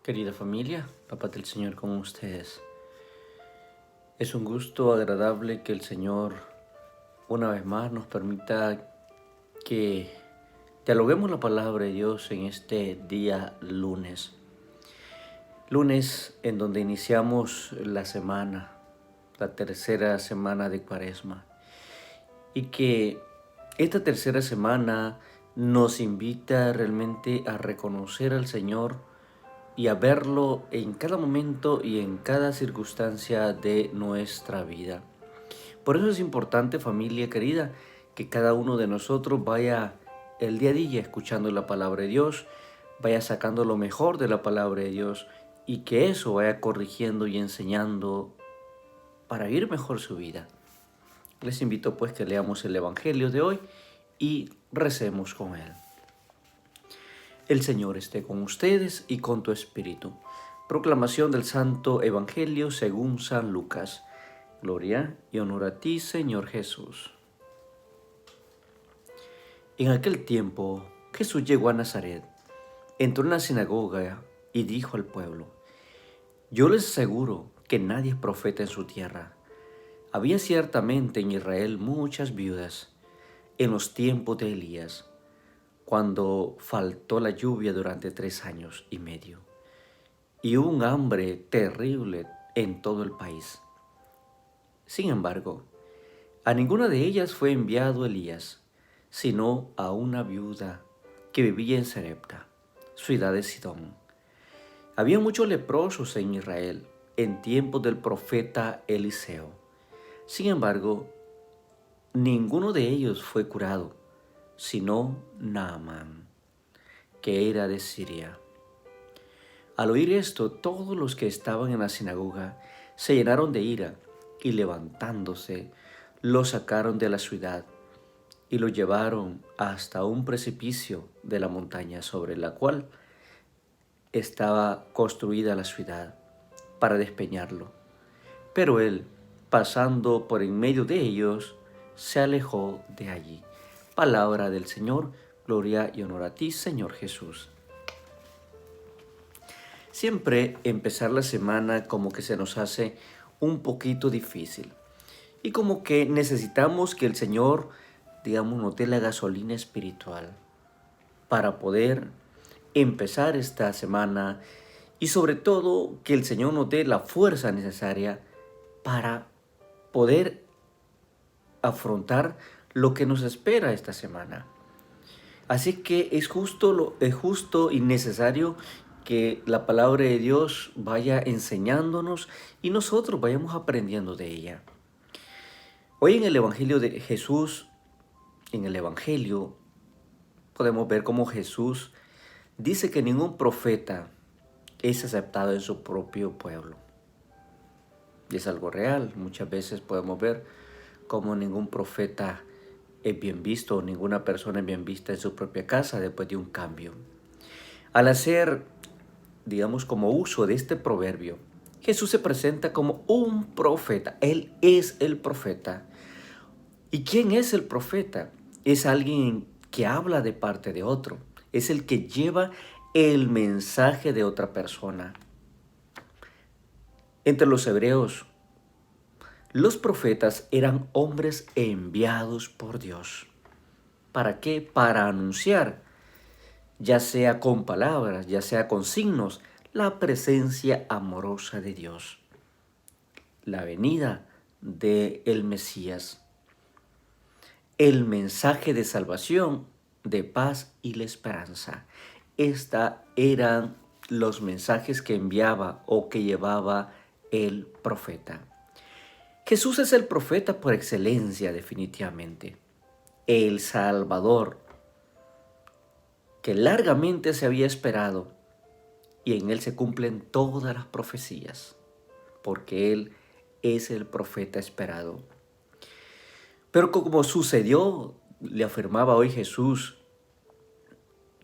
Querida familia, la paz del Señor con ustedes. Es un gusto agradable que el Señor una vez más nos permita que dialoguemos la palabra de Dios en este día lunes. Lunes en donde iniciamos la semana, la tercera semana de Cuaresma. Y que esta tercera semana nos invita realmente a reconocer al Señor y a verlo en cada momento y en cada circunstancia de nuestra vida. Por eso es importante, familia querida, que cada uno de nosotros vaya el día a día escuchando la palabra de Dios, vaya sacando lo mejor de la palabra de Dios y que eso vaya corrigiendo y enseñando para vivir mejor su vida. Les invito pues que leamos el Evangelio de hoy y recemos con él. El Señor esté con ustedes y con tu espíritu. Proclamación del Santo Evangelio según San Lucas. Gloria y honor a ti, Señor Jesús. En aquel tiempo, Jesús llegó a Nazaret, entró en la sinagoga y dijo al pueblo: Yo les aseguro que nadie es profeta en su tierra. Había ciertamente en Israel muchas viudas en los tiempos de Elías, cuando faltó la lluvia durante 3 años y medio, y hubo un hambre terrible en todo el país. Sin embargo, a ninguna de ellas fue enviado Elías, sino a una viuda que vivía en Sarepta, ciudad de Sidón. Había muchos leprosos en Israel en tiempos del profeta Eliseo. Sin embargo, ninguno de ellos fue curado, sino Naamán, que era de Siria. Al oír esto, todos los que estaban en la sinagoga se llenaron de ira y levantándose, lo sacaron de la ciudad y lo llevaron hasta un precipicio de la montaña sobre la cual estaba construida la ciudad para despeñarlo. Pero él, pasando por en medio de ellos, se alejó de allí. Palabra del Señor, gloria y honor a ti, Señor Jesús. Siempre empezar la semana como que se nos hace un poquito difícil y como que necesitamos que el Señor, digamos, nos dé la gasolina espiritual para poder empezar esta semana y sobre todo que el Señor nos dé la fuerza necesaria para poder afrontar lo que nos espera esta semana. Así que es justo y necesario que la palabra de Dios vaya enseñándonos y nosotros vayamos aprendiendo de ella. Hoy en el Evangelio de Jesús, en el Evangelio podemos ver cómo Jesús dice que ningún profeta es aceptado en su propio pueblo. Y es algo real. Muchas veces podemos ver cómo ningún profeta es bien visto o ninguna persona es bien vista en su propia casa después de un cambio. Al hacer, digamos, como uso de este proverbio, Jesús se presenta como un profeta. Él es el profeta. ¿Y quién es el profeta? Es alguien que habla de parte de otro. Es el que lleva el mensaje de otra persona. Entre los hebreos, los profetas eran hombres enviados por Dios. ¿Para qué? Para anunciar, ya sea con palabras, ya sea con signos, la presencia amorosa de Dios, la venida del Mesías, el mensaje de salvación, de paz y la esperanza. Estos eran los mensajes que enviaba o que llevaba el profeta. Jesús es el profeta por excelencia, definitivamente. El Salvador, que largamente se había esperado, y en él se cumplen todas las profecías, porque él es el profeta esperado. Pero como sucedió, le afirmaba hoy Jesús,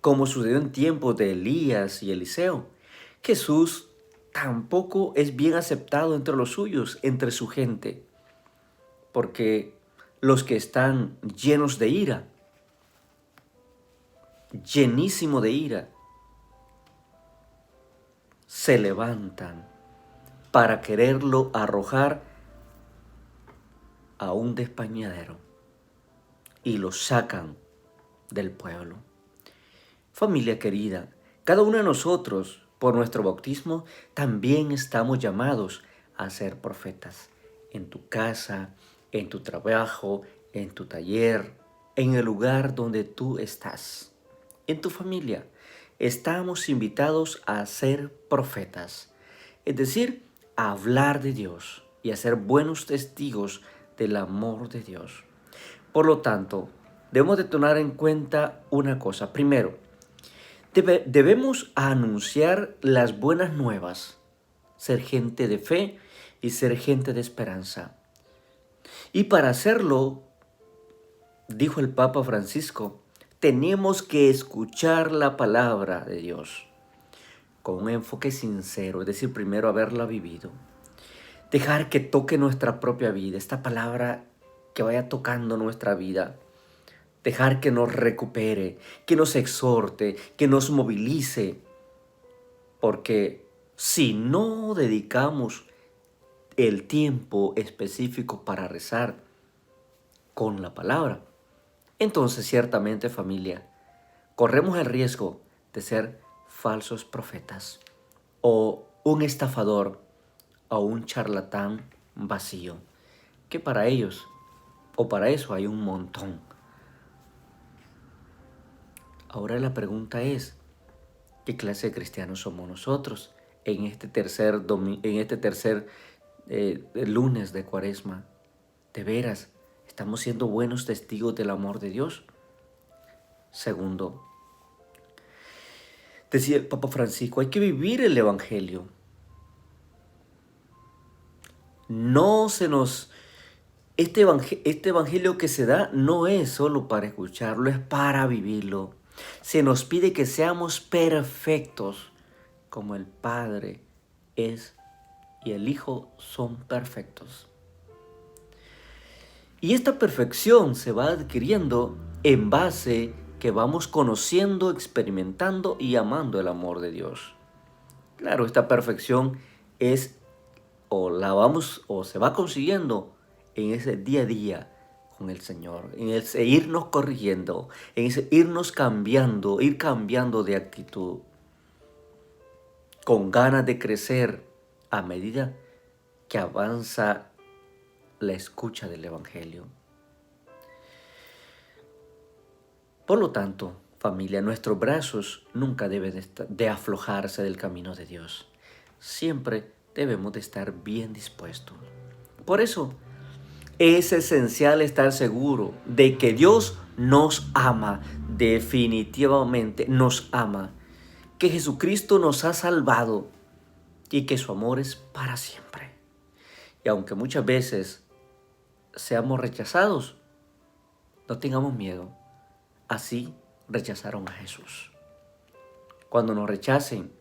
como sucedió en tiempos de Elías y Eliseo, Jesús tampoco es bien aceptado entre los suyos, entre su gente, porque los que están llenos de ira, llenísimo de ira, se levantan para quererlo arrojar a un despeñadero y lo sacan del pueblo. Familia querida, cada uno de nosotros, por nuestro bautismo, también estamos llamados a ser profetas. En tu casa, en tu trabajo, en tu taller, en el lugar donde tú estás, en tu familia, estamos invitados a ser profetas. Es decir, a hablar de Dios y a ser buenos testigos del amor de Dios. Por lo tanto, debemos de tomar en cuenta una cosa. Primero, debemos anunciar las buenas nuevas, ser gente de fe y ser gente de esperanza. Y para hacerlo, dijo el Papa Francisco, tenemos que escuchar la palabra de Dios con un enfoque sincero, es decir, primero haberla vivido. Dejar que toque nuestra propia vida, esta palabra que vaya tocando nuestra vida. Dejar que nos recupere, que nos exhorte, que nos movilice. Porque si no dedicamos el tiempo específico para rezar con la palabra, entonces ciertamente, familia, corremos el riesgo de ser falsos profetas o un estafador o un charlatán vacío, que para ellos o para eso hay un montón. Ahora la pregunta es, ¿qué clase de cristianos somos nosotros en este tercer lunes de Cuaresma? ¿De veras estamos siendo buenos testigos del amor de Dios? Segundo, decía el Papa Francisco, hay que vivir el Evangelio. No se nos... Este evangelio que se da no es solo para escucharlo, es para vivirlo. Se nos pide que seamos perfectos como el Padre es y el Hijo son perfectos. Y esta perfección se va adquiriendo en base que vamos conociendo, experimentando y amando el amor de Dios. Claro, esta perfección es o se va consiguiendo en ese día a día con el Señor, en ese irnos corrigiendo, en ese irnos cambiando, ir cambiando de actitud, con ganas de crecer a medida que avanza la escucha del Evangelio. Por lo tanto, familia, nuestros brazos nunca deben de aflojarse del camino de Dios. Siempre debemos de estar bien dispuestos. Por eso, es esencial estar seguro de que Dios nos ama, definitivamente nos ama, que Jesucristo nos ha salvado y que su amor es para siempre. Y aunque muchas veces seamos rechazados, no tengamos miedo. Así rechazaron a Jesús. Cuando nos rechacen,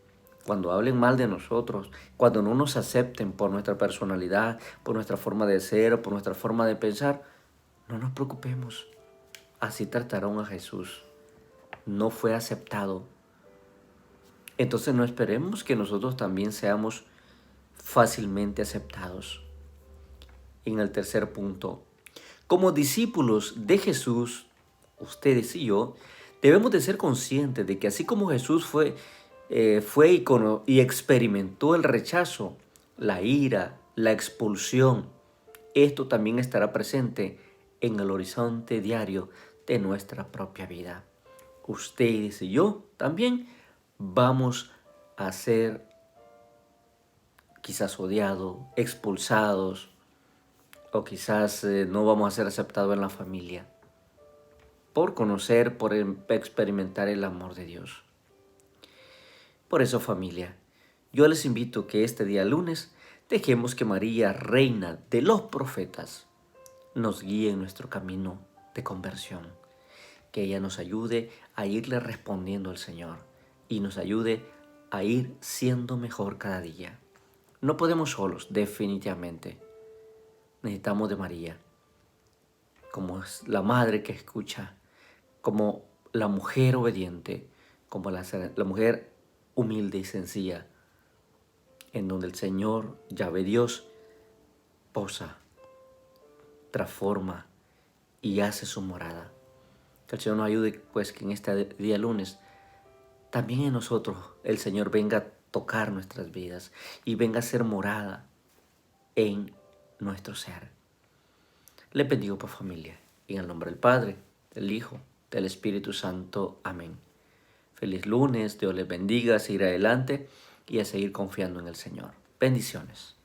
cuando hablen mal de nosotros, cuando no nos acepten por nuestra personalidad, por nuestra forma de ser o por nuestra forma de pensar, no nos preocupemos. Así trataron a Jesús. No fue aceptado. Entonces no esperemos que nosotros también seamos fácilmente aceptados. En el tercer punto, como discípulos de Jesús, ustedes y yo, debemos de ser conscientes de que así como Jesús fue y experimentó el rechazo, la ira, la expulsión, esto también estará presente en el horizonte diario de nuestra propia vida. Ustedes y yo también vamos a ser quizás odiados, expulsados, o quizás no vamos a ser aceptados en la familia por conocer, por experimentar el amor de Dios. Por eso, familia, yo les invito que este día lunes dejemos que María, reina de los profetas, nos guíe en nuestro camino de conversión. Que ella nos ayude a irle respondiendo al Señor y nos ayude a ir siendo mejor cada día. No podemos solos, definitivamente. Necesitamos de María, como es la madre que escucha, como la mujer obediente, como la mujer humilde y sencilla, en donde el Señor, Yahvé Dios, posa, transforma y hace su morada. Que el Señor nos ayude, pues, que en este día lunes también en nosotros el Señor venga a tocar nuestras vidas y venga a ser morada en nuestro ser. Le bendigo por familia. En el nombre del Padre, del Hijo, del Espíritu Santo. Amén. Feliz lunes, Dios les bendiga, a seguir adelante y a seguir confiando en el Señor. Bendiciones.